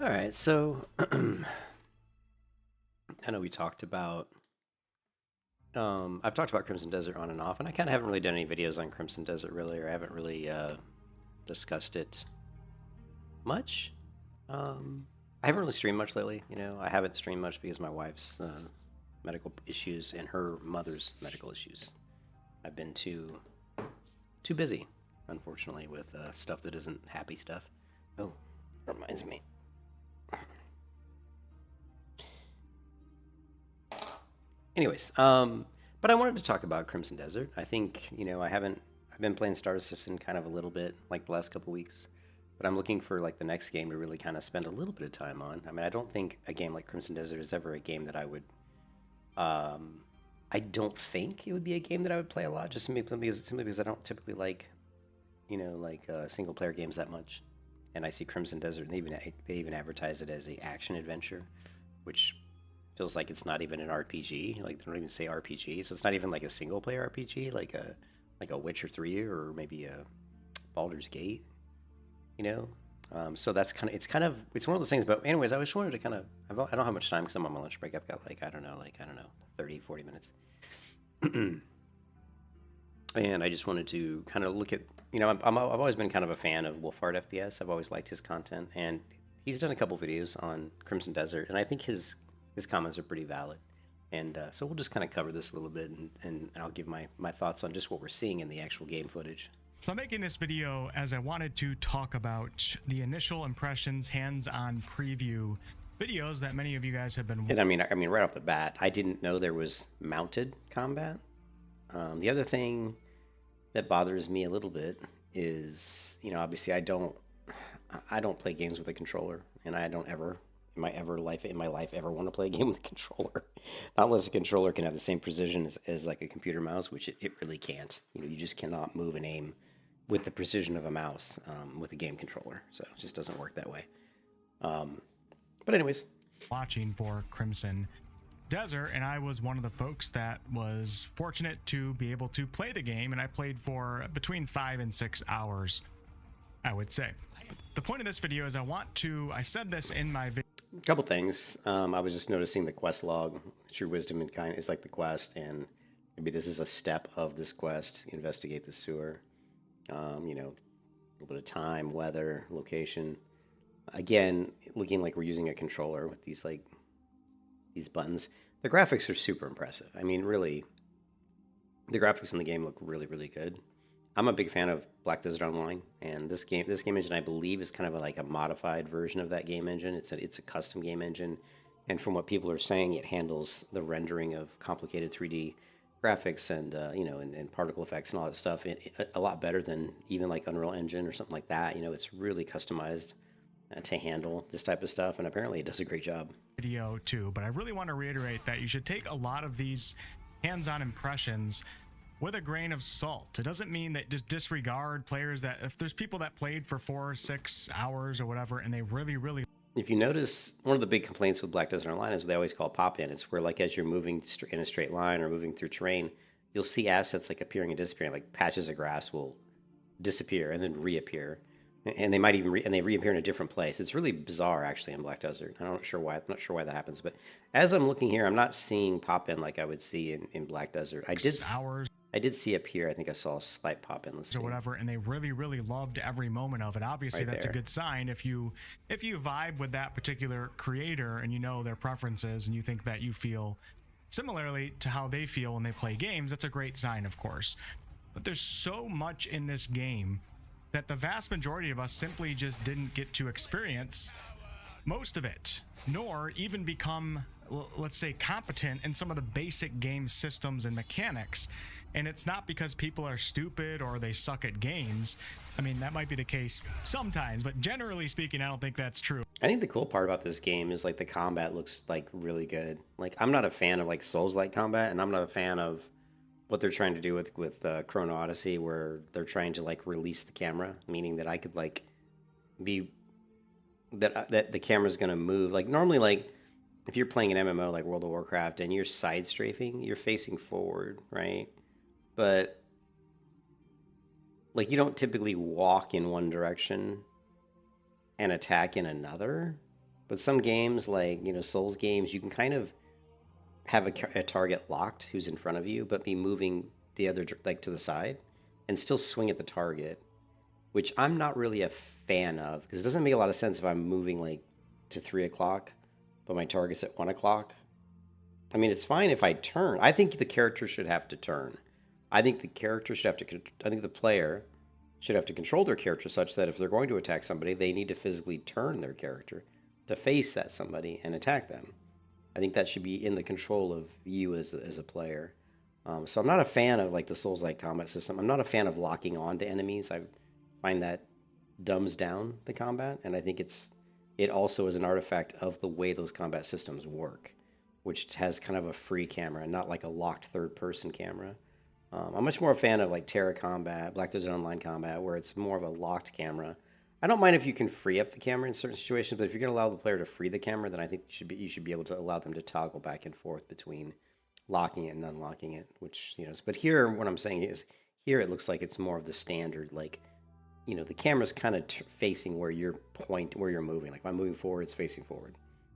All right, so I know we talked about. I've talked about Crimson Desert on and off, and I kind of haven't really done any videos on Crimson Desert really, or I haven't really discussed it much. I haven't really streamed much lately. I haven't streamed much because my wife's medical issues and her mother's medical issues. I've been too busy, unfortunately, with stuff that isn't happy stuff. Oh, reminds me. Anyways, but I wanted to talk about Crimson Desert. I think I've been playing Star Citizen kind of a little bit like the last couple weeks, but I'm looking for like the next game to really kind of spend a little bit of time on. I mean, I don't think a game like Crimson Desert is ever a game that I would. Um, I don't think it would be a game that I would play a lot, just simply because I don't typically like single player games that much. And I see Crimson Desert, and they even advertise it as a action adventure, which feels like it's not even an RPG. Like they don't even say RPG, so it's not even like a single player RPG, like a Witcher 3 or maybe a Baldur's Gate. You know, so it's one of those things. But anyways, I just wanted to kind of I don't have much time because I'm on my lunch break. I've got like I don't know 30-40 minutes, and I just wanted to kind of look at I've always been kind of a fan of Wolfhard FPS. I've always liked his content, and he's done a couple videos on Crimson Desert, and I think his comments are pretty valid. And so we'll just kind of cover this a little bit, and I'll give my thoughts on just what we're seeing in the actual game footage. So I'm making this video as I wanted to talk about the initial impressions, hands-on preview videos that many of you guys have been. And I mean, right off the bat, I didn't know there was mounted combat. The other thing that bothers me a little bit is, obviously I don't play games with a controller, and I don't ever in my life ever want to play a game with a controller. Not unless a controller can have the same precision as like a computer mouse, which it really can't. You just cannot move and aim with the precision of a mouse with a game controller. So it just doesn't work that way. But anyways, Watching for Crimson Desert, and I was one of the folks that was fortunate to be able to play the game, and I played for between 5 and 6 hours, I would say. But the point of this video is I said this in my video. a couple things. I was just noticing the quest log. True wisdom and kind is like the quest, and maybe this is a step of this quest. Investigate the sewer. A little bit of time, weather, location. Again, looking like we're using a controller with these buttons. The graphics are super impressive. I mean, really, the graphics in the game look really, really good. I'm a big fan of Black Desert Online, and this game engine, I believe, is kind of like a modified version of that game engine. It's a custom game engine, and from what people are saying, it handles the rendering of complicated 3D graphics and and particle effects and all that stuff a lot better than even like Unreal Engine or something like that. It's really customized to handle this type of stuff, and apparently it does a great job. Video too, but I really want to reiterate that you should take a lot of these hands-on impressions with a grain of salt. It doesn't mean that just disregard players that if there's people that played for 4 or 6 hours or whatever and they really. If you notice, one of the big complaints with Black Desert Online is what they always call pop-in. It's where, like, as you're moving in a straight line or moving through terrain, you'll see assets like appearing and disappearing. Like patches of grass will disappear and then reappear, and they might even they reappear in a different place. It's really bizarre, actually, in Black Desert. I'm not sure why that happens. But as I'm looking here, I'm not seeing pop-in like I would see in Black Desert. I did see up here. I think I saw a slight pop-in. Let's see. Or whatever, and they really loved every moment of it. Obviously, Right that's there. a good sign if you vibe with that particular creator and you know their preferences and you think that you feel similarly to how they feel when they play games. That's a great sign, of course. But there's so much in this game that the vast majority of us simply just didn't get to experience most of it, nor even become, let's say, competent in some of the basic game systems and mechanics. And it's not because people are stupid or they suck at games. I mean, that might be the case sometimes, but generally speaking, I don't think that's true. I think the cool part about this game is like the combat looks like really good. Like I'm not a fan of like Souls-like combat, and I'm not a fan of what they're trying to do with Chrono Odyssey, where they're trying to like release the camera, meaning that I could like be that the camera's gonna move. Like normally, like if you're playing an MMO like World of Warcraft and you're side strafing, you're facing forward, right? But like you don't typically walk in one direction and attack in another. But some games, like Souls games, you can kind of have a target locked who's in front of you, but be moving the other like to the side, and still swing at the target, which I'm not really a fan of because it doesn't make a lot of sense if I'm moving like to 3 o'clock, but my target's at 1 o'clock. I mean, it's fine if I turn. I think the character should have to turn. I think the character should have to. I think the player should have to control their character such that if they're going to attack somebody, they need to physically turn their character to face that somebody and attack them. I think that should be in the control of you as a player. So I'm not a fan of like the Souls-like combat system. I'm not a fan of locking on to enemies. I find that dumbs down the combat, and I think it also is an artifact of the way those combat systems work, which has kind of a free camera, not like a locked third-person camera. I'm much more a fan of like Terra Combat, Black Desert Online Combat, where it's more of a locked camera. I don't mind if you can free up the camera in certain situations, but if you're going to allow the player to free the camera, then I think you should be able to allow them to toggle back and forth between locking it and unlocking it. Which but here what I'm saying is here it looks like it's more of the standard, like the camera's kind of facing where you're moving. Like if I'm moving forward, it's facing forward.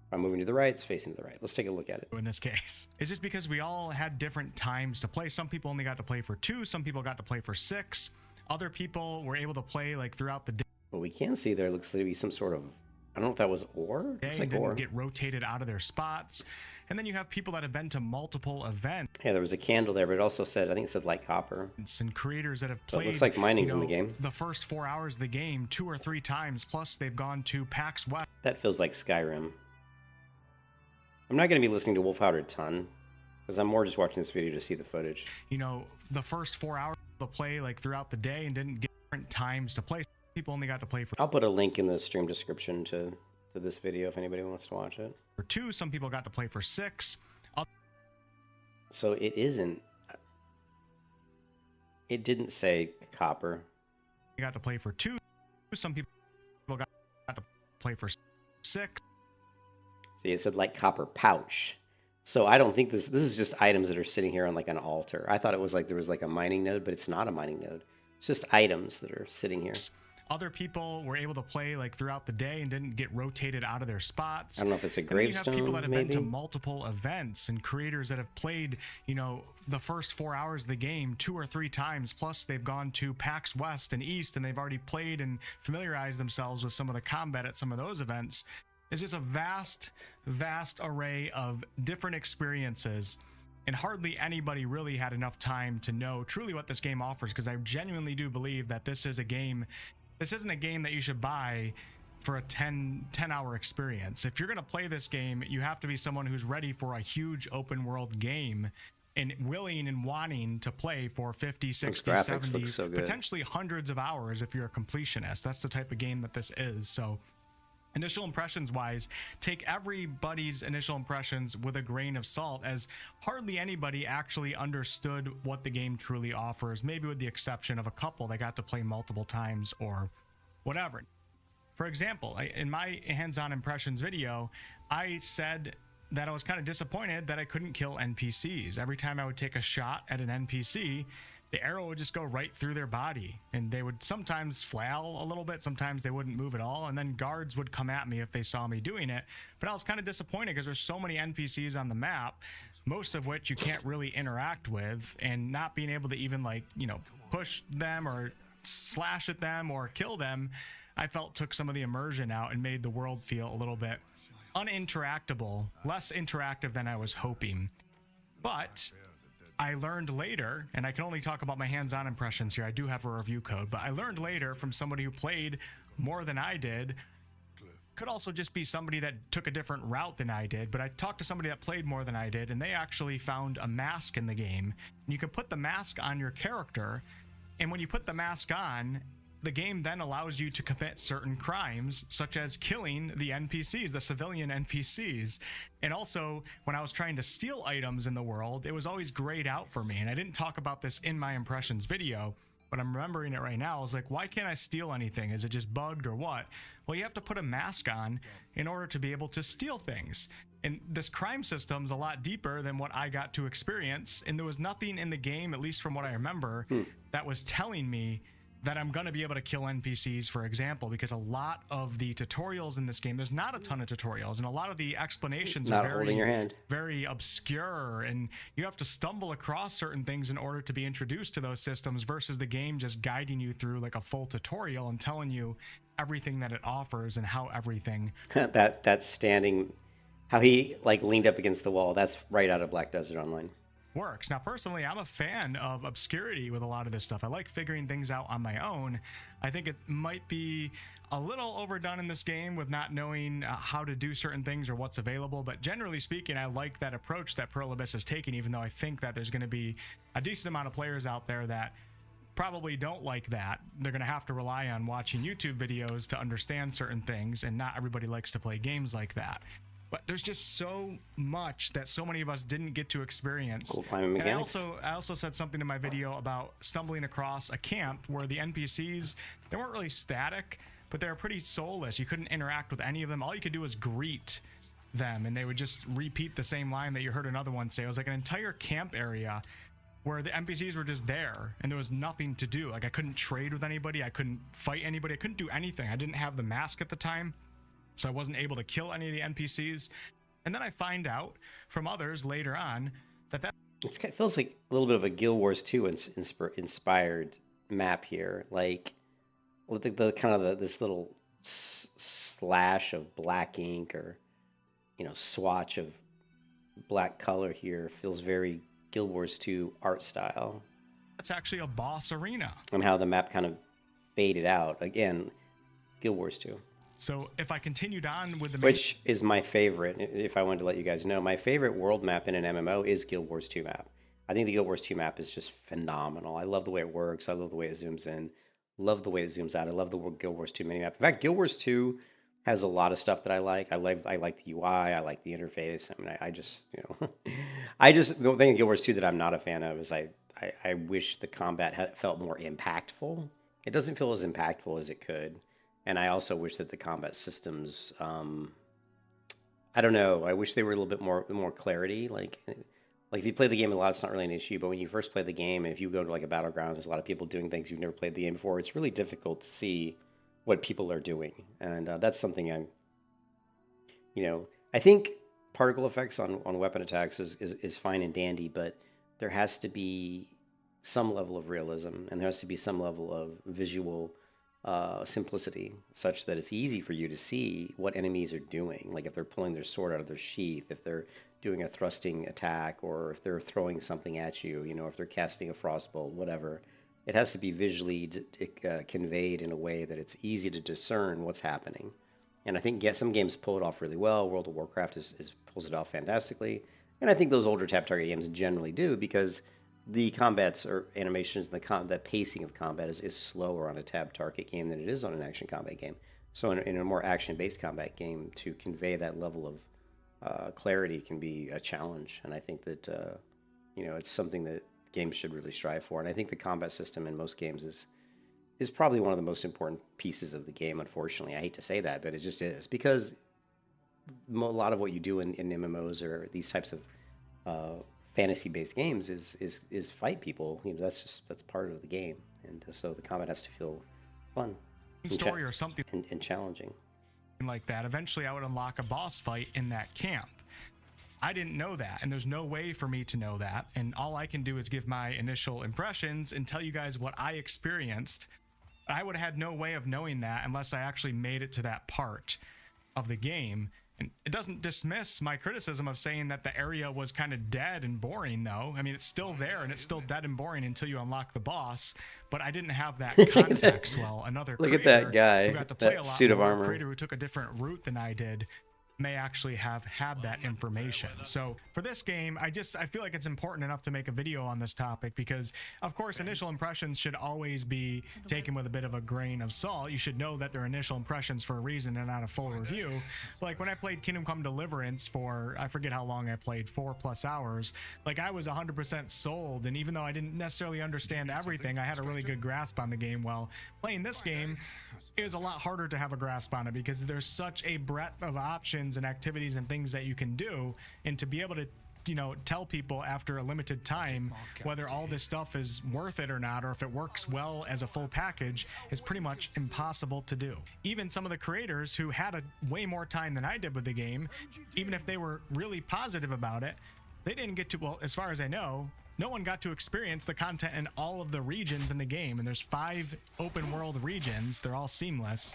If I'm moving to the right, it's facing to the right. Let's take a look at it. In this case, it's just because we all had different times to play. Some people only got to play for 2. Some people got to play for 6. Other people were able to play like throughout the day. What we can see there looks to be some sort of, I don't know if that was ore. Looks like didn't get rotated out of their spots. And then you have people that have been to multiple events. Yeah, there was a candle there, but it also said, I think it said light copper. And creators that have played. So it looks like mining's in the game. The first 4 hours of the game 2 or 3 times. Plus they've gone to PAX West. That feels like Skyrim. I'm not going to be listening to Wolfhard a ton, because I'm more just watching this video to see the footage. The first 4 hours to play like throughout the day and didn't get different times to play. People only got to play for. I'll put a link in the stream description to this video if anybody wants to watch it. For 2, some people got to play for 6. So it isn't. It didn't say copper. You got to play for 2. Some people got to play for 6. See, it said like copper pouch. So I don't think this is just items that are sitting here on like an altar. I thought it was like there was like a mining node, but it's not a mining node. It's just items that are sitting here. Other people were able to play like throughout the day and didn't get rotated out of their spots. I don't know if it's a gravestone. You have people that have maybe been to multiple events and creators that have played, the first 4 hours of the game 2 or 3 times. Plus they've gone to PAX West and East and they've already played and familiarized themselves with some of the combat at some of those events. It's just a vast array of different experiences. And hardly anybody really had enough time to know truly what this game offers, because I genuinely do believe that this isn't a game that you should buy for a 10-hour experience. If you're going to play this game, you have to be someone who's ready for a huge open world game and willing and wanting to play for 50, 60, 70, potentially hundreds of hours if you're a completionist. That's the type of game that this is. So initial impressions wise, take everybody's initial impressions with a grain of salt, as hardly anybody actually understood what the game truly offers, maybe with the exception of a couple that got to play multiple times or whatever. For example, in my hands-on impressions video, I said that I was kind of disappointed that I couldn't kill NPCs. Every time I would take a shot at an NPC, the arrow would just go right through their body, and they would sometimes flail a little bit, sometimes they wouldn't move at all, and then guards would come at me if they saw me doing it. But I was kind of disappointed because there's so many NPCs on the map, most of which you can't really interact with, and not being able to even push them or slash at them or kill them, I felt took some of the immersion out and made the world feel a little bit uninteractable, less interactive than I was hoping. But I learned later, and I can only talk about my hands-on impressions here, I do have a review code, but I learned later from somebody who played more than I did, could also just be somebody that took a different route than I did, but I talked to somebody that played more than I did, and they actually found a mask in the game. And you can put the mask on your character, and when you put the mask on, the game then allows you to commit certain crimes, such as killing the NPCs, the civilian NPCs. And also, when I was trying to steal items in the world, it was always grayed out for me. And I didn't talk about this in my impressions video, but I'm remembering it right now. I was like, why can't I steal anything? Is it just bugged or what? Well, you have to put a mask on in order to be able to steal things. And this crime system's a lot deeper than what I got to experience. And there was nothing in the game, at least from what I remember, that was telling me that I'm going to be able to kill NPCs, for example, because a lot of the tutorials in this game, there's not a ton of tutorials, and a lot of the explanations Not are holding your hand. very obscure, and you have to stumble across certain things in order to be introduced to those systems versus the game just guiding you through like a full tutorial and telling you everything that it offers and how everything that standing, how he like leaned up against the wall, that's right out of Black Desert Online. works. Now, personally, I'm a fan of obscurity with a lot of this stuff. I like figuring things out on my own. I think it might be a little overdone in this game with not knowing how to do certain things or what's available, but generally speaking, I like that approach that Pearl Abyss is taking, even though I think that there's going to be a decent amount of players out there that probably don't like that. They're going to have to rely on watching YouTube videos to understand certain things, and not everybody likes to play games like that. But there's just so much that so many of us didn't get to experience. Cool climbing mechanics. And I also said something in my video about stumbling across a camp where the NPCs, they weren't really static, but they were pretty soulless. You couldn't interact with any of them. All you could do was greet them, and they would just repeat the same line that you heard another one say. It was like an entire camp area where the NPCs were just there and there was nothing to do. Like, I couldn't trade with anybody. I couldn't fight anybody. I couldn't do anything. I didn't have the mask at the time, so I wasn't able to kill any of the NPCs. And then I find out from others later on that it feels like a little bit of a Guild Wars 2 inspired map here. Like the kind of this little slash of black ink, or swatch of black color here feels very Guild Wars 2 art style. that's actually a boss arena. And how the map kind of faded out. Again, Guild Wars 2. So if I continued on with the Which is my favorite, if I wanted to let you guys know, my favorite world map in an MMO is Guild Wars 2 map. I think the Guild Wars 2 map is just phenomenal. I love the way it works. I love the way it zooms in. Love the way it zooms out. I love the Guild Wars 2 minimap. In fact, Guild Wars 2 has a lot of stuff that I like. I like the UI. I like the interface. I mean, I just, the thing in Guild Wars 2 that I'm not a fan of is I wish the combat felt more impactful. It doesn't feel as impactful as it could. And I also wish that the combat systems, I don't know, I wish they were a little bit more clarity. Like if you play the game a lot, it's not really an issue. But when you first play the game, and if you go to like a battleground, there's a lot of people doing things you've never played the game before. It's really difficult to see what people are doing, and that's something I think particle effects on weapon attacks is fine and dandy, but there has to be some level of realism, and there has to be some level of visual simplicity, such that it's easy for you to see what enemies are doing. Like if they're pulling their sword out of their sheath, if they're doing a thrusting attack, or if they're throwing something at you, if they're casting a frostbolt, whatever. It has to be visually conveyed in a way that it's easy to discern what's happening. And I think some games pull it off really well. World of Warcraft pulls it off fantastically. And I think those older tap target games generally do, because the combats or animations, the pacing of combat is slower on a tab target game than it is on an action combat game. So in a more action-based combat game, to convey that level of clarity can be a challenge. And I think that it's something that games should really strive for. And I think the combat system in most games is probably one of the most important pieces of the game. Unfortunately, I hate to say that, but it just is, because a lot of what you do in MMOs or these types of fantasy-based games is fight people. That's part of the game, and so the combat has to feel fun, story or something and challenging like that. Eventually, I would unlock a boss fight in that camp. I didn't know that, and there's no way for me to know that, and all I can do is give my initial impressions and tell you guys what I experienced. I would have had no way of knowing that unless I actually made it to that part of the game. And it doesn't dismiss my criticism of saying that the area was kind of dead and boring, though. I mean, it's still there, and it's still dead and boring until you unlock the boss, but I didn't have that context. Well, another Look at that guy, who got to play that a lot suit of more, armor. a creator who took a different route than I did, may actually have had that information. So for this game, I feel like it's important enough to make a video on this topic, because of course initial impressions should always be taken with a bit of a grain of salt. You should know that they're initial impressions for a reason and not a full review. Like when I played Kingdom Come Deliverance for, I forget how long I played, 4+ hours, like I was 100% sold, and even though I didn't necessarily understand everything, I had a really good grasp on the game. Well, playing this game is a lot harder to have a grasp on it, because there's such a breadth of options and activities and things that you can do, and to be able to tell people after a limited time whether all this stuff is worth it or not, or if it works well as a full package, is pretty much impossible to do. Even some of the creators who had a way more time than I did with the game, even if they were really positive about it, they didn't get to, well, as far as I know, no one got to experience the content in all of the regions in the game. And there's 5 open world regions. They're all seamless.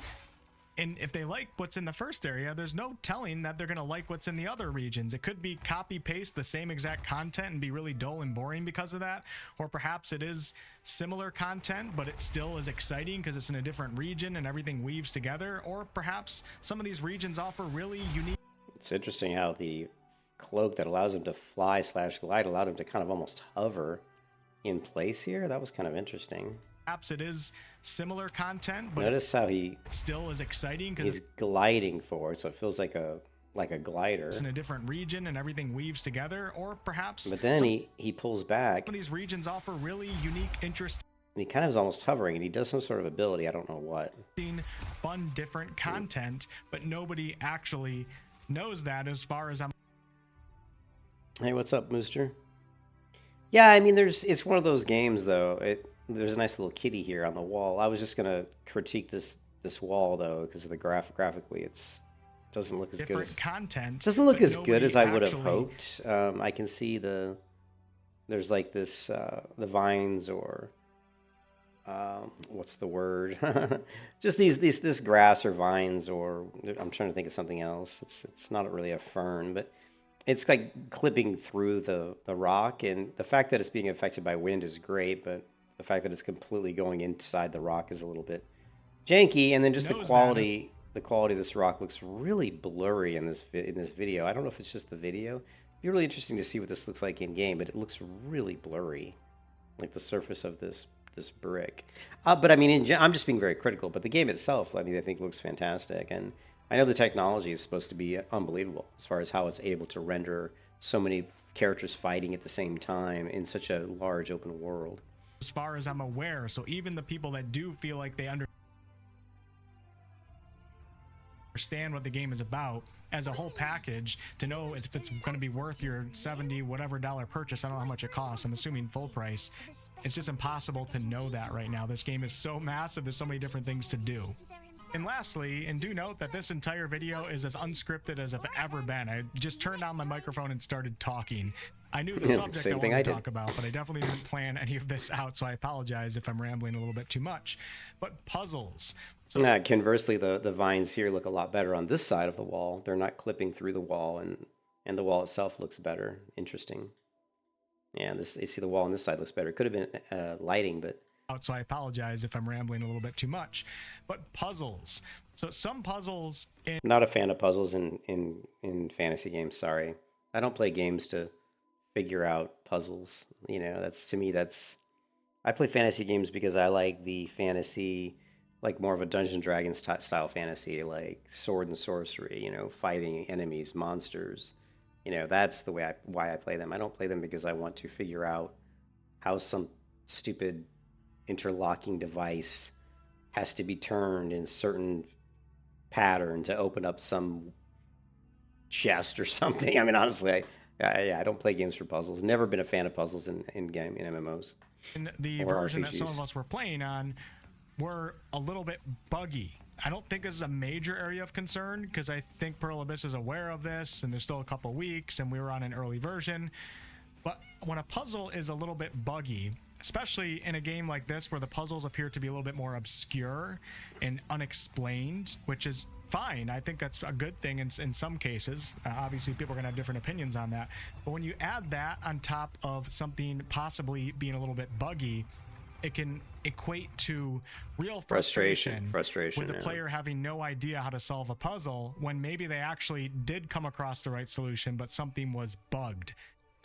And if they like what's in the first area, there's no telling that they're going to like what's in the other regions. It could be copy paste the same exact content and be really dull and boring because of that. Or perhaps it is similar content, but it still is exciting because it's in a different region and everything weaves together. Or perhaps some of these regions offer really unique. It's interesting how the cloak that allows him to fly / glide allowed him to kind of almost hover in place here. That was kind of interesting. Perhaps it is similar content, but notice how he still is exciting because he's gliding forward, so it feels like a glider. It's in a different region and everything weaves together. Or perhaps, but then he pulls back. Some of these regions offer really unique, interesting. And he kind of is almost hovering, and he does some sort of ability. I don't know what. Fun, different content, but nobody actually knows that, as far as I'm. Hey, what's up, Mooster? Yeah, I mean, it's one of those games, though. There's a nice little kitty here on the wall. I was just gonna critique this wall, though, because of the graphically, it doesn't look as good as content. Doesn't look as good as I would have hoped. I can see there's like this the vines, or what's the word? Just this grass or vines, or I'm trying to think of something else. It's not really a fern, but it's like clipping through the rock, and the fact that it's being affected by wind is great, but the fact that it's completely going inside the rock is a little bit janky. And then just the quality of this rock looks really blurry in this video. I don't know if it's just the video. It'd be really interesting to see what this looks like in game, but it looks really blurry, like the surface of this brick. But I mean, I'm just being very critical, but the game itself, I mean, I think looks fantastic. And I know the technology is supposed to be unbelievable as far as how it's able to render so many characters fighting at the same time in such a large open world. As far as I'm aware, so even the people that do feel like they understand what the game is about as a whole package, to know if it's going to be worth your $70 whatever purchase. I don't know how much it costs. I'm assuming full price. It's just impossible to know that right now. This game is so massive. There's so many different things to do. And lastly, and do note that this entire video is as unscripted as I've ever been. I just turned on my microphone and started talking. I knew the subject I wanted to talk about, but I definitely didn't plan any of this out, so I apologize if I'm rambling a little bit too much. But puzzles. So conversely, the vines here look a lot better on this side of the wall. They're not clipping through the wall, and the wall itself looks better. Interesting. Yeah, you see the wall on this side looks better. It could have been lighting, but... So I apologize if I'm rambling a little bit too much. But puzzles. So some puzzles... Not a fan of puzzles in fantasy games, sorry. I don't play games to figure out puzzles. You know, to me, I play fantasy games because I like the fantasy, like more of a Dungeons & Dragons style fantasy, like sword and sorcery, you know, fighting enemies, monsters. You know, that's the way why I play them. I don't play them because I want to figure out how some stupid interlocking device has to be turned in certain pattern to open up some chest or something. I mean, honestly, I don't play games for puzzles. Never been a fan of puzzles in MMOs. And the version that some of us were playing on were a little bit buggy. I don't think this is a major area of concern, because I think Pearl Abyss is aware of this, and there's still a couple weeks, and we were on an early version. But when a puzzle is a little bit buggy, especially in a game like this where the puzzles appear to be a little bit more obscure and unexplained, which is fine. I think that's a good thing in some cases. Obviously, people are going to have different opinions on that. But when you add that on top of something possibly being a little bit buggy, it can equate to real frustration with the player having no idea how to solve a puzzle when maybe they actually did come across the right solution, but something was bugged.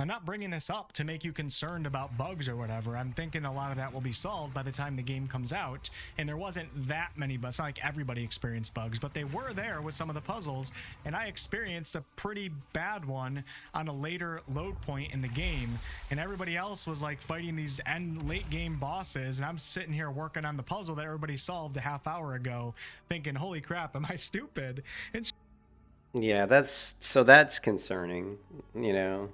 I'm not bringing this up to make you concerned about bugs or whatever. I'm thinking a lot of that will be solved by the time the game comes out. And there wasn't that many bugs. It's not like everybody experienced bugs, but they were there with some of the puzzles. And I experienced a pretty bad one on a later load point in the game. And everybody else was like fighting these late game bosses. And I'm sitting here working on the puzzle that everybody solved a half hour ago, thinking, holy crap, am I stupid? And yeah, that's concerning, you know.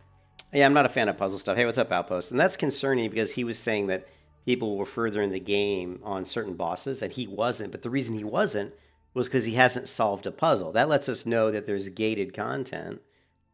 Yeah, I'm not a fan of puzzle stuff. Hey, what's up, Outpost? And that's concerning because he was saying that people were further in the game on certain bosses, and he wasn't. But the reason he wasn't was because he hasn't solved a puzzle. That lets us know that there's gated content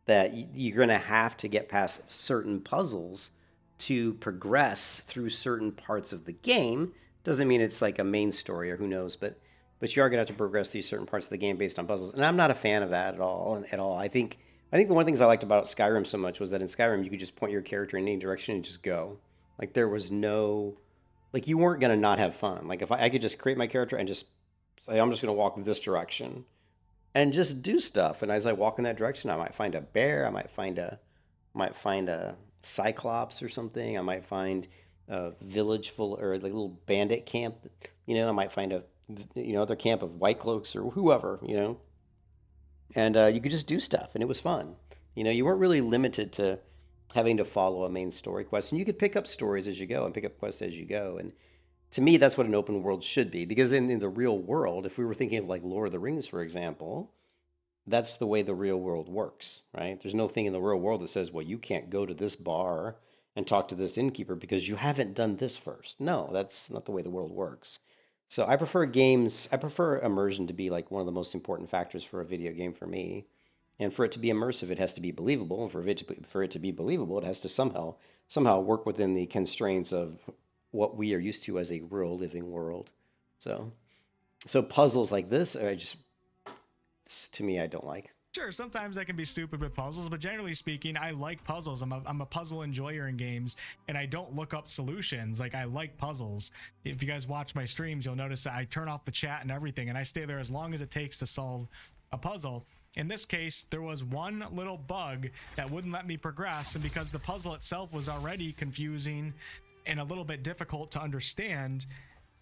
that you're going to have to get past certain puzzles to progress through certain parts of the game. Doesn't mean it's like a main story or who knows, but you are going to have to progress through certain parts of the game based on puzzles. And I'm not a fan of that at all. At all, I think the one of the things I liked about Skyrim so much was that in Skyrim you could just point your character in any direction and just go. Like there was no, like you weren't gonna not have fun. Like if I could just create my character and just say I'm just gonna walk this direction and just do stuff. And as I walk in that direction, I might find a bear. I might find a cyclops or something. I might find a village full or like a little bandit camp. I might find a other camp of white cloaks or whoever. And you could just do stuff, and it was fun. You weren't really limited to having to follow a main story quest, and you could pick up stories as you go and pick up quests as you go. And to me, that's what an open world should be, because in the real world, if we were thinking of like Lord of the Rings, for example, that's the way the real world works, right? There's no thing in the real world that says, well, you can't go to this bar and talk to this innkeeper because you haven't done this first. No, that's not the way the world works. So I prefer immersion to be like one of the most important factors for a video game for me. And for it to be immersive, it has to be believable. And for it to be believable, it has to somehow work within the constraints of what we are used to as a real living world. So so puzzles like this are just to me I don't like. Sure, sometimes I can be stupid with puzzles, but generally speaking, I like puzzles. I'm a puzzle enjoyer in games, and I don't look up solutions. Like, I like puzzles. If you guys watch my streams, you'll notice that I turn off the chat and everything, and I stay there as long as it takes to solve a puzzle. In this case, there was one little bug that wouldn't let me progress, and because the puzzle itself was already confusing and a little bit difficult to understand,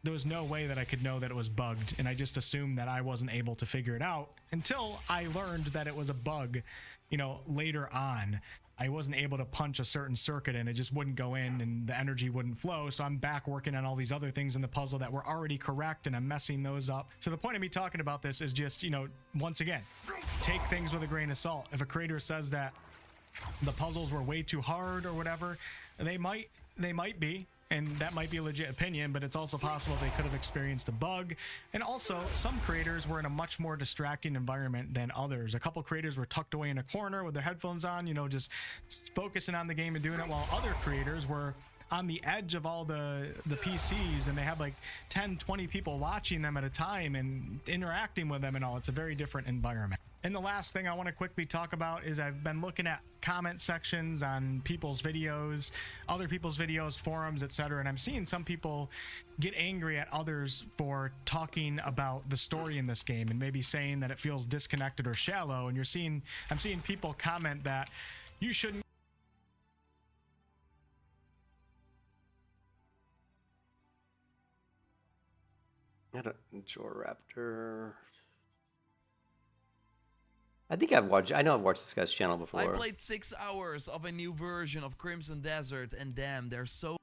there was no way that I could know that it was bugged, and I just assumed that I wasn't able to figure it out until I learned that it was a bug, later on. I wasn't able to punch a certain circuit and it just wouldn't go in and the energy wouldn't flow. So I'm back working on all these other things in the puzzle that were already correct, and I'm messing those up. So the point of me talking about this is just, once again, take things with a grain of salt. If a creator says that the puzzles were way too hard or whatever, they might be, and that might be a legit opinion, but it's also possible they could have experienced a bug. And also, some creators were in a much more distracting environment than others. A couple creators were tucked away in a corner with their headphones on, just focusing on the game and doing it, while other creators were on the edge of all the PCs, and they had like 10, 20 people watching them at a time and interacting with them and all. It's a very different environment. And the last thing I want to quickly talk about is I've been looking at comment sections on people's videos, other people's videos, forums, etc. And I'm seeing some people get angry at others for talking about the story in this game and maybe saying that it feels disconnected or shallow. And I'm seeing people comment that you shouldn't. Not a Raptor. I know I've watched this guy's channel before. I played 6 hours of a new version of Crimson Desert, and damn, there's so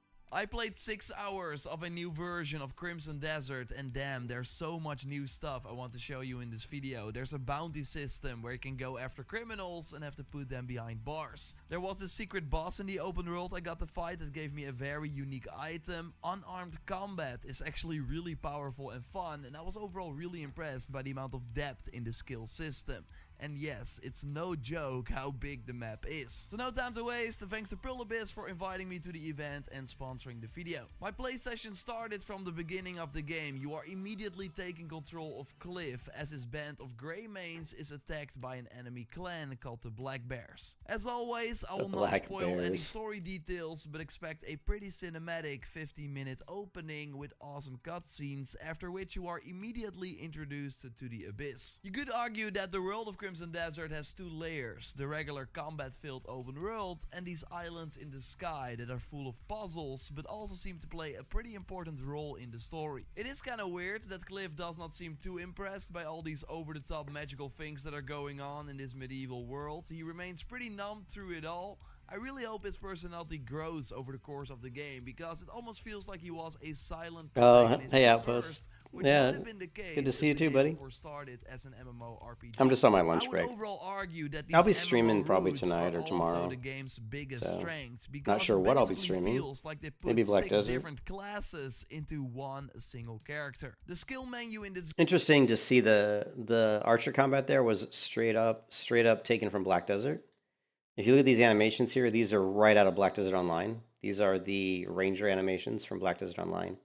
much new stuff I want to show you in this video. There's a bounty system where you can go after criminals and have to put them behind bars. There was this secret boss in the open world I got to fight that gave me a very unique item. Unarmed combat is actually really powerful and fun, and I was overall really impressed by the amount of depth in the skill system. And yes, it's no joke how big the map is. So no time to waste, and thanks to Abyss for inviting me to the event and sponsoring the video. My play session started from the beginning of the game. You are immediately taking control of Cliff as his band of Grey Mains is attacked by an enemy clan called the Black Bears. As always, I will not spoil any story details, but expect a pretty cinematic 15-minute opening with awesome cutscenes, after which you are immediately introduced to the Abyss. You could argue that the world of Crimson Desert has two layers, the regular combat-filled open world and these islands in the sky that are full of puzzles, but also seem to play a pretty important role in the story. It is kinda weird that Cliff does not seem too impressed by all these over-the-top magical things that are going on in this medieval world. He remains pretty numb through it all. I really hope his personality grows over the course of the game, because it almost feels like he was a silent protagonist hey, at Outpost. first, which might Yeah, have been the good to case see as you the too, game of buddy. course started as an I'm MMORPG. just on my But I lunch would break. overall argue that I'll these be MMO streaming probably roots are tonight or also tomorrow. the game's biggest So, strength not because sure it what I'll be basically streaming. feels like they Maybe put Black 6 Desert. different classes into one single character. The skill menu in this Interesting to see the archer combat there was straight up taken from Black Desert. If you look at these animations here, these are right out of Black Desert Online. These are the ranger animations from Black Desert Online.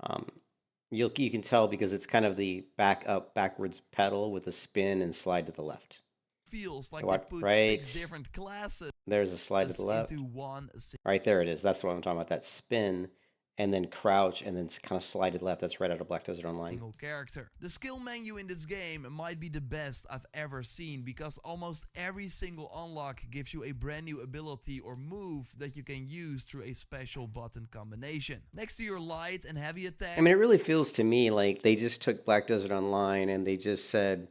Um, you can tell because it's kind of the back up backwards pedal with a spin and slide to the left. feels like they What? put 6 Right different classes there's a slide to the left. into one Right there it is. That's what I'm talking about. That spin and then crouch and then kind of slide to the left. That's right out of Black Desert Online. single character. The skill menu in this game might be the best I've ever seen because almost every single unlock gives you a brand new ability or move that you can use through a special button combination. Next to your light and heavy attack. I mean, it really feels to me like they just took Black Desert Online and they just said,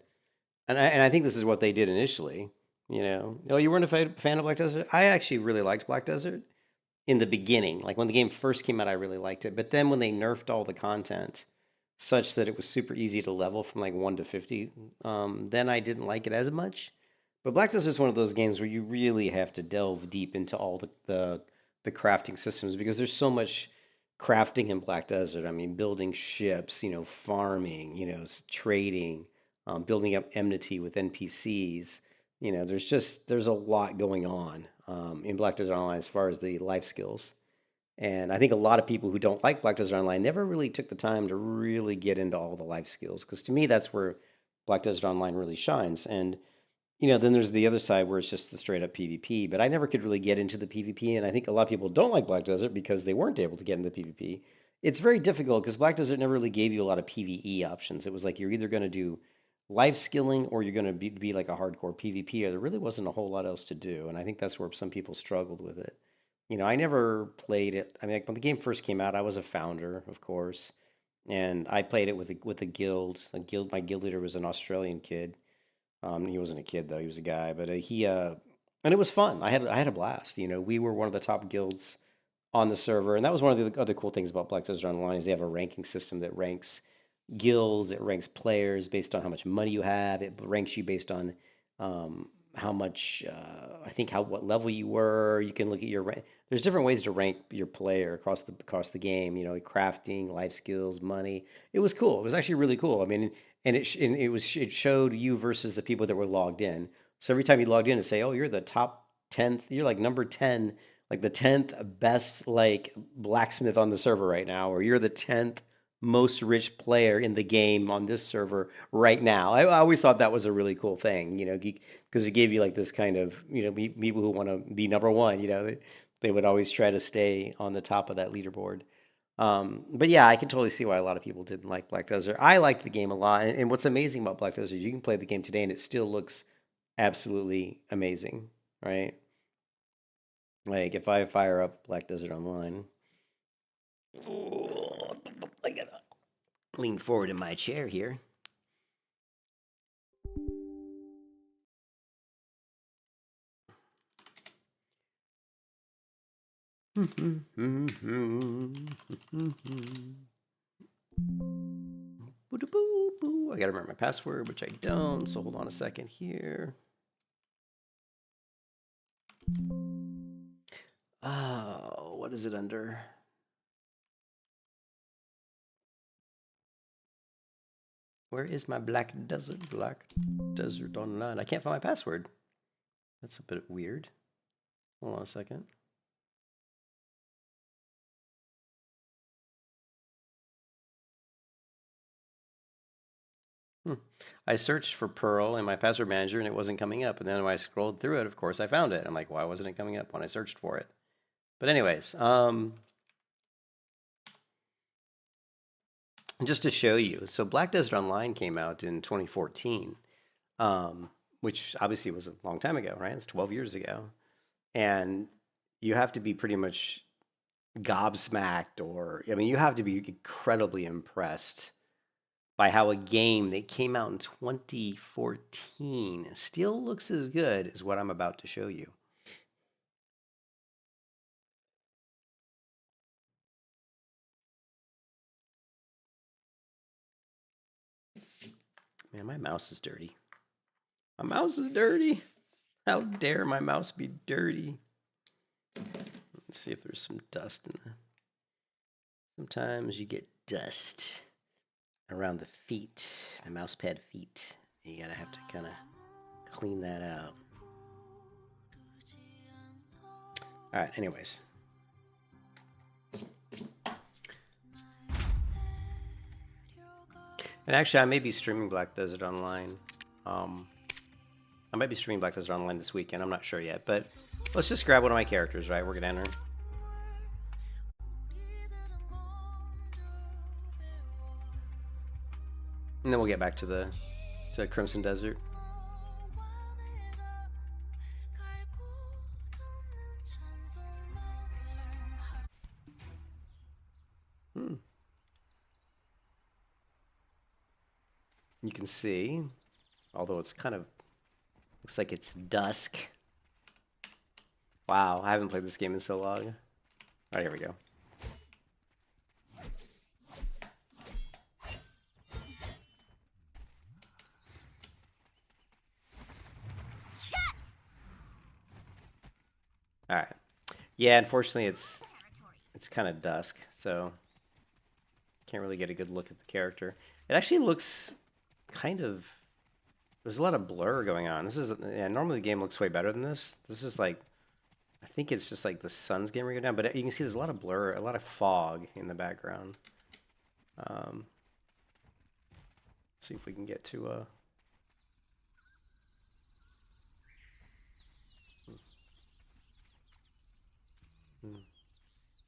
and I think this is what they did initially. Oh, you weren't a fan of Black Desert? I actually really liked Black Desert in the beginning. Like when the game first came out, I really liked it. But then when they nerfed all the content such that it was super easy to level from like 1 to 50, then I didn't like it as much. But Black Desert is one of those games where you really have to delve deep into all the crafting systems because there's so much crafting in Black Desert. I mean, building ships, farming, trading, building up enmity with NPCs. There's a lot going on in Black Desert Online as far as the life skills. And I think a lot of people who don't like Black Desert Online never really took the time to really get into all the life skills because to me that's where Black Desert Online really shines. And then there's the other side where it's just the straight up PvP. But I never could really get into the PvP, and I think a lot of people don't like Black Desert because they weren't able to get into PvP. It's very difficult because Black Desert never really gave you a lot of PvE options. It was like you're either going to do life skilling or you're going to be like a hardcore PvP, or there really wasn't a whole lot else to do. And I think that's where some people struggled with it. I never played it. I mean, like when the game first came out, I was a founder, of course, and I played it with a guild. My guild leader was an Australian kid. He wasn't a kid though; he was a guy. But and it was fun. I had a blast. We were one of the top guilds on the server, and that was one of the other cool things about Black Desert Online is they have a ranking system that ranks guilds, it ranks players based on how much money you have, it ranks you based on how much I think what level you were. You can look at your rank. There's different ways to rank your player across the game. Crafting, life skills, money. It was cool. It was actually really cool. I mean, it showed you versus the people that were logged in. So every time you logged in, to say, oh, you're the top 10th, you're like number 10, like the 10th best like blacksmith on the server right now, or you're the 10th most rich player in the game on this server right now. I always thought that was a really cool thing, because it gave you like this kind of, people who want to be number one, they would always try to stay on the top of that leaderboard. But yeah, I can totally see why a lot of people didn't like Black Desert. I liked the game a lot, and what's amazing about Black Desert is you can play the game today and it still looks absolutely amazing, right? Like if I fire up Black Desert Online, I gotta lean forward in my chair here. I gotta remember my password, which I don't, so hold on a second here. Oh, what is it under? Where is my Black Desert? Black Desert Online. I can't find my password. That's a bit weird. Hold on a second. I searched for Pearl in my password manager and it wasn't coming up. And then when I scrolled through it, of course, I found it. I'm like, why wasn't it coming up when I searched for it? But anyways, just to show you, so Black Desert Online came out in 2014, which obviously was a long time ago, right? It's 12 years ago. And you have to be pretty much gobsmacked, or, I mean, you have to be incredibly impressed by how a game that came out in 2014 still looks as good as what I'm about to show you. Man, my mouse is dirty. My mouse is dirty. How dare my mouse be dirty? Let's see if there's some dust in there. Sometimes you get dust around the feet, the mouse pad feet. You gotta have to kind of clean that out. All right, anyways. And actually, I may be streaming Black Desert Online. I might be streaming Black Desert Online this weekend. I'm not sure yet, but let's just grab one of my characters, right? We're gonna enter. And then we'll get back to Crimson Desert. You can see, although it's kind of looks like it's dusk. Wow, I haven't played this game in so long. All right, here we go. All right. Yeah, unfortunately, it's kind of dusk, so can't really get a good look at the character. It actually looks kind of. There's a lot of blur going on. This is normally the game looks way better than this. This is like, I think it's just like the sun's getting ready to go down, but you can see there's a lot of blur, a lot of fog in the background. See if we can get to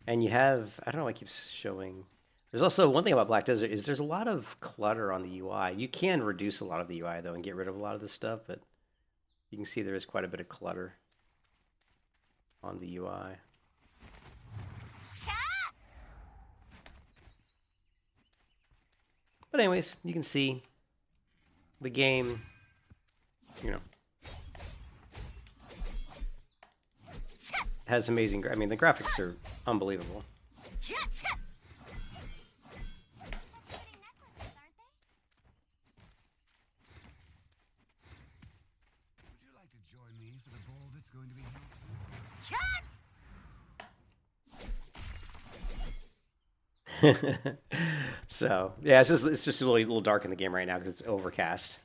And you have, I don't know, it keeps showing. There's also one thing about Black Desert is there's a lot of clutter on the UI. You can reduce a lot of the UI though and get rid of a lot of this stuff, but you can see there is quite a bit of clutter on the UI. But anyways, you can see the game, you know, has amazing, I mean, the graphics are unbelievable. So yeah, it's just really a little dark in the game right now because it's overcast,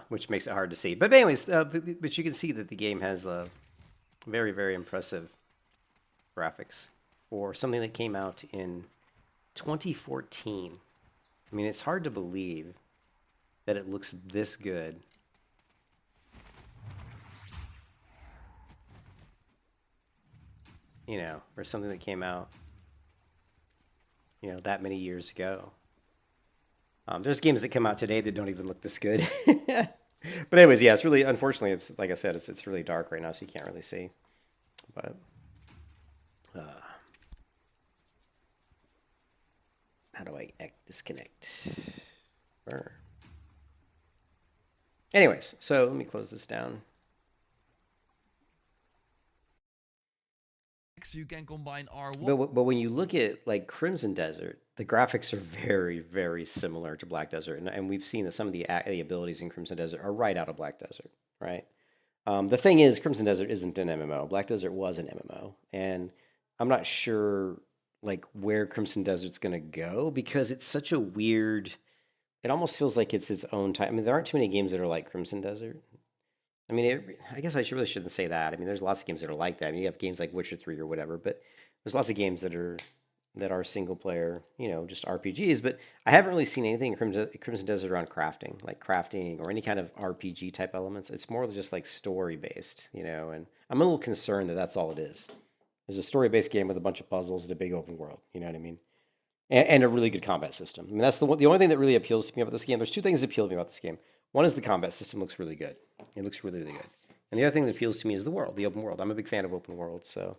which makes it hard to see. But anyways, but you can see that the game has very, very impressive graphics for something that came out in 2014. I mean, it's hard to believe that it looks this good. You know, for something that came out, you know, that many years ago. There's games that come out today that don't even look this good. But anyways, yeah, it's really, unfortunately, it's like I said, it's really dark right now, so you can't really see. But how do I disconnect? Burn. Anyways, so let me close this down. You can combine R1. But when you look at like Crimson Desert, the graphics are very, very similar to Black Desert, and we've seen that some of the abilities in Crimson Desert are right out of Black Desert, right? The thing is, Crimson Desert isn't an MMO. Black Desert was an MMO, and I'm not sure like where Crimson Desert's gonna go because it's such a weird. It almost feels like it's its own type. I mean, there aren't too many games that are like Crimson Desert. I mean, I guess I really shouldn't say that. I mean, there's lots of games that are like that. I mean, you have games like Witcher 3 or whatever, but there's lots of games that are single player, you know, just RPGs. But I haven't really seen anything in Crimson Desert around crafting, like crafting or any kind of RPG type elements. It's more just like story based, you know. And I'm a little concerned that that's all it is. It's a story based game with a bunch of puzzles and a big open world. You know what I mean? And a really good combat system. I mean, that's the only thing that really appeals to me about this game. There's two things that appeal to me about this game. One is the combat system looks really good. It looks really, really good. And the other thing that appeals to me is the world, the open world. I'm a big fan of open worlds, so.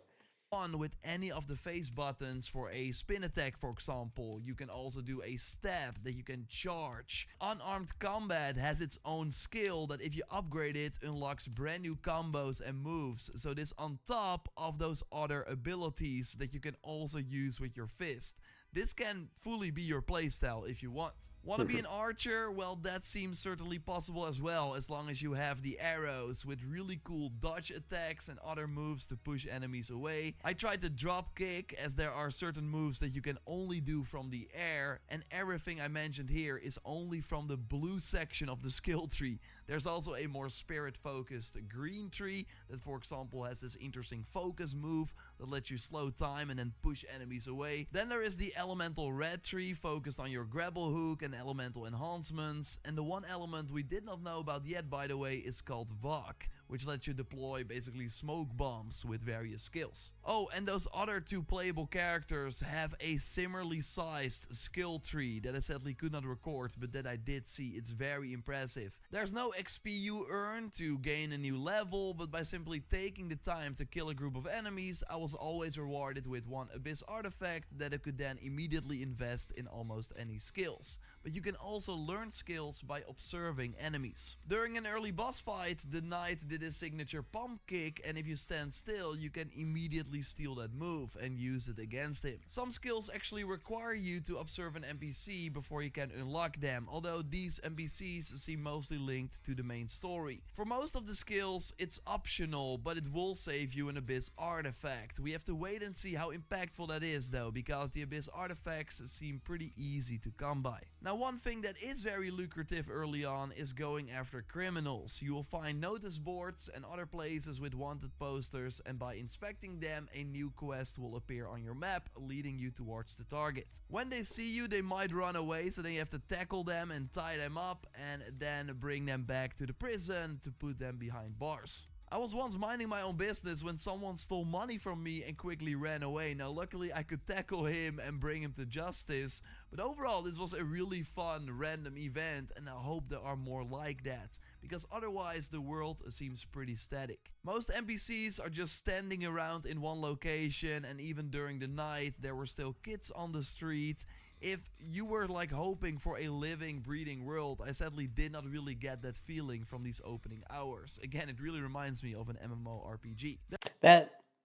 With any of the face buttons for a spin attack, for example. You can also do a stab that you can charge. Unarmed combat has its own skill that if you upgrade it, unlocks brand new combos and moves. So this on top of those other abilities that you can also use with your fist. This can fully be your playstyle if you want. Want to be an archer? Well, that seems certainly possible as well, as long as you have the arrows with really cool dodge attacks and other moves to push enemies away. I tried the drop kick, as there are certain moves that you can only do from the air, and everything I mentioned here is only from the blue section of the skill tree. There's also a more spirit focused green tree that, for example, has this interesting focus move that lets you slow time and then push enemies away. Then there is the elemental red tree focused on your grapple hook and elemental enhancements, and the one element we did not know about yet, by the way, is called Vok, which lets you deploy basically smoke bombs with various skills. Oh, and those other two playable characters have a similarly sized skill tree that I sadly could not record, but that I did see. It's very impressive. There's no XP you earn to gain a new level, but by simply taking the time to kill a group of enemies, I was always rewarded with one Abyss artifact that I could then immediately invest in almost any skills. But you can also learn skills by observing enemies. During an early boss fight, the knight did his signature pump kick, and if you stand still, you can immediately steal that move and use it against him. Some skills actually require you to observe an NPC before you can unlock them, although these NPCs seem mostly linked to the main story. For most of the skills, it's optional, but it will save you an Abyss artifact. We have to wait and see how impactful that is though, because the Abyss artifacts seem pretty easy to come by. Now, one thing that is very lucrative early on is going after criminals. You will find notice boards and other places with wanted posters, and by inspecting them, a new quest will appear on your map, leading you towards the target. When they see you, they might run away, so then you have to tackle them and tie them up, and then bring them back to the prison to put them behind bars. I was once minding my own business when someone stole money from me and quickly ran away. Now luckily I could tackle him and bring him to justice, but overall this was a really fun random event, and I hope there are more like that, because otherwise the world seems pretty static. Most NPCs are just standing around in one location, and even during the night there were still kids on the street. If you were like hoping for a living, breathing world, I sadly did not really get that feeling from these opening hours. Again, it really reminds me of an MMORPG.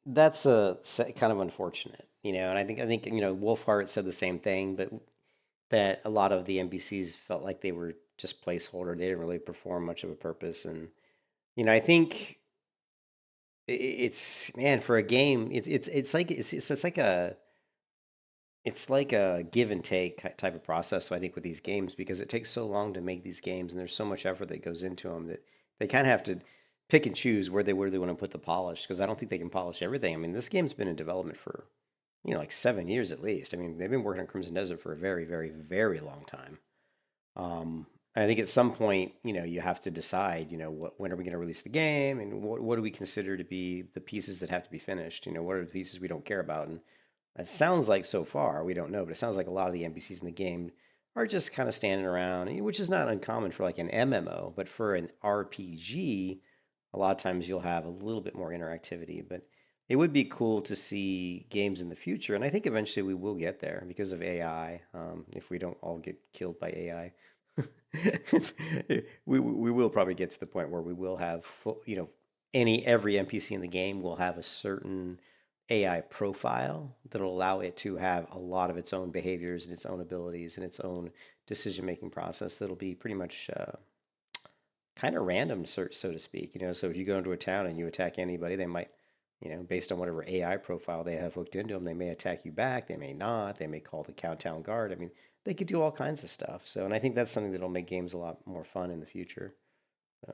That's kind of unfortunate, and I think Wolfheart said the same thing, but that a lot of the NPCs felt like they were just placeholder. They didn't really perform much of a purpose, and I think it's man for a game, it's like a give and take type of process. So I think with these games, because it takes so long to make these games, and there's so much effort that goes into them, that they kind of have to pick and choose where they want to put the polish. Because I don't think they can polish everything. I mean, this game's been in development for like 7 years at least. I mean, they've been working on Crimson Desert for a very, very, very long time. I think at some point, you have to decide, when are we going to release the game, and what do we consider to be the pieces that have to be finished? What are the pieces we don't care about? And it sounds like so far, we don't know, but it sounds like a lot of the NPCs in the game are just kind of standing around, which is not uncommon for like an MMO, but for an RPG, a lot of times you'll have a little bit more interactivity. But it would be cool to see games in the future, and I think eventually we will get there because of AI. If we don't all get killed by AI, we will probably get to the point where we will have every NPC in the game will have a certain AI profile that'll allow it to have a lot of its own behaviors and its own abilities and its own decision-making process that'll be pretty much kind of random, so to speak. So if you go into a town and you attack anybody, they might, based on whatever AI profile they have hooked into them, they may attack you back, they may not, they may call the town guard. I mean, they could do all kinds of stuff. So, and I think that's something that'll make games a lot more fun in the future. So.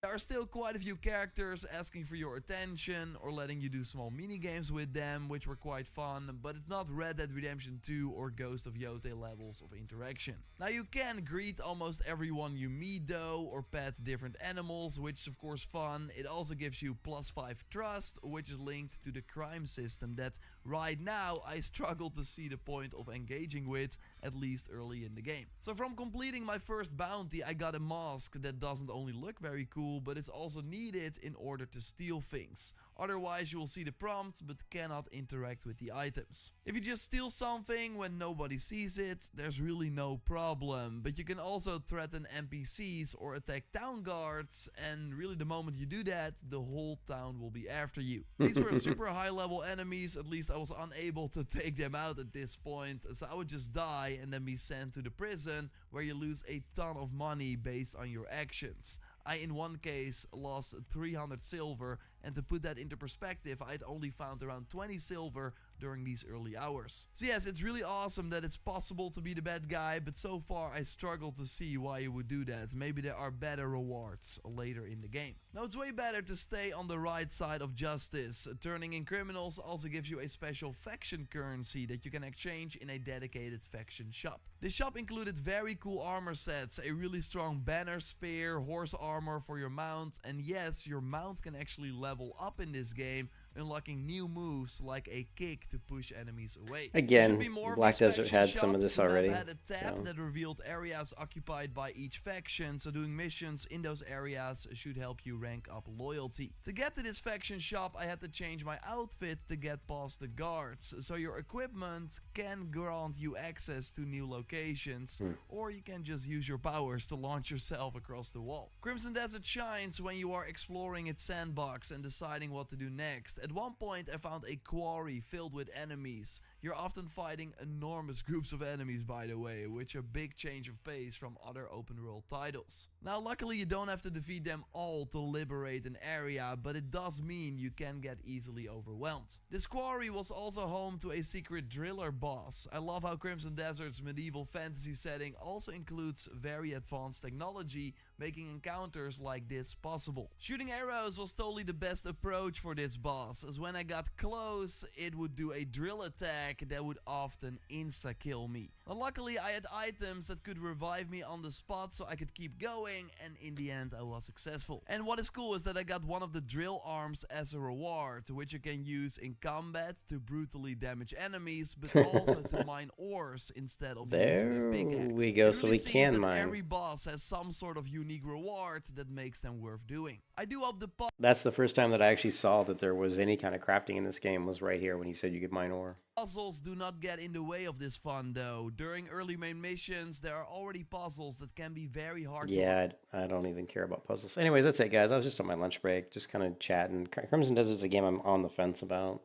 There are still quite a few characters asking for your attention or letting you do small mini games with them, which were quite fun, but it's not Red Dead Redemption 2 or Ghost of Yotei levels of interaction. Now you can greet almost everyone you meet though, or pet different animals, which is of course fun. It also gives you +5 trust, which is linked to the crime system that right now I struggle to see the point of engaging with, at least early in the game. So from completing my first bounty, I got a mask that doesn't only look very cool, but it's also needed in order to steal things. Otherwise, you will see the prompts but cannot interact with the items. If you just steal something when nobody sees it, there's really no problem. But you can also threaten NPCs or attack town guards, and really the moment you do that, the whole town will be after you. These were super high level enemies, at least I was unable to take them out at this point, so I would just die and then be sent to the prison where you lose a ton of money based on your actions. I, in one case, lost 300 silver, and to put that into perspective, I'd only found around 20 silver during these early hours. So yes, it's really awesome that it's possible to be the bad guy, but so far I struggle to see why you would do that. Maybe there are better rewards later in the game. Now, it's way better to stay on the right side of justice. Turning in criminals also gives you a special faction currency that you can exchange in a dedicated faction shop. This shop included very cool armor sets, a really strong banner spear, horse armor for your mount, and yes, your mount can actually level up in this game, unlocking new moves like a kick to push enemies away. Again, Black Desert had some of this already. The map had a tab that revealed areas occupied by each faction, so doing missions in those areas should help you rank up loyalty. To get to this faction shop, I had to change my outfit to get past the guards, so your equipment can grant you access to new locations, or you can just use your powers to launch yourself across the wall. Crimson Desert shines when you are exploring its sandbox and deciding what to do next. At one point I found a quarry filled with enemies. You're often fighting enormous groups of enemies, by the way, which a big change of pace from other open world titles. Now luckily you don't have to defeat them all to liberate an area, but it does mean you can get easily overwhelmed. This quarry was also home to a secret driller boss. I love how Crimson Desert's medieval fantasy setting also includes very advanced technology, making encounters like this possible. Shooting arrows was totally the best approach for this boss, as when I got close, it would do a drill attack that would often insta-kill me. But luckily I had items that could revive me on the spot so I could keep going, and in the end I was successful. And what is cool is that I got one of the drill arms as a reward, which you can use in combat to brutally damage enemies, but also to mine ores instead of using a pickaxe. There we go, so we can mine. Every boss has some sort of unique reward that makes them worth doing. I do hope the That's the first time that I actually saw that there was any kind of crafting in this game, was right here when you said you could mine ore. Puzzles do not get in the way of this fun though. During early main missions, there are already puzzles that can be very hard to... Yeah, I don't even care about puzzles. Anyways, that's it, guys. I was just on my lunch break, just kind of chatting. Crimson Desert's a game I'm on the fence about.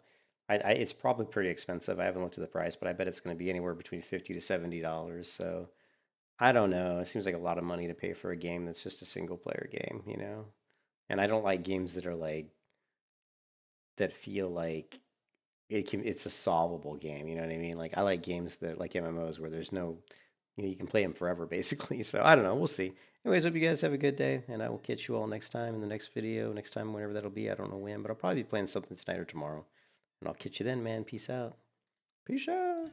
It's probably pretty expensive. I haven't looked at the price, but I bet it's going to be anywhere between $50 to $70. So I don't know. It seems like a lot of money to pay for a game that's just a single player game, you know? And I don't like games that are like, that feel like it's a solvable game, you know what I mean? Like I like games that, like MMOs, where there's no, you know, you can play them forever basically. So I don't know, we'll see. Anyways, hope you guys have a good day, and I will catch you all next time in the next video, next time, whenever that'll be. I don't know when, but I'll probably be playing something tonight or tomorrow. And I'll catch you then, man. Peace out. Peace out.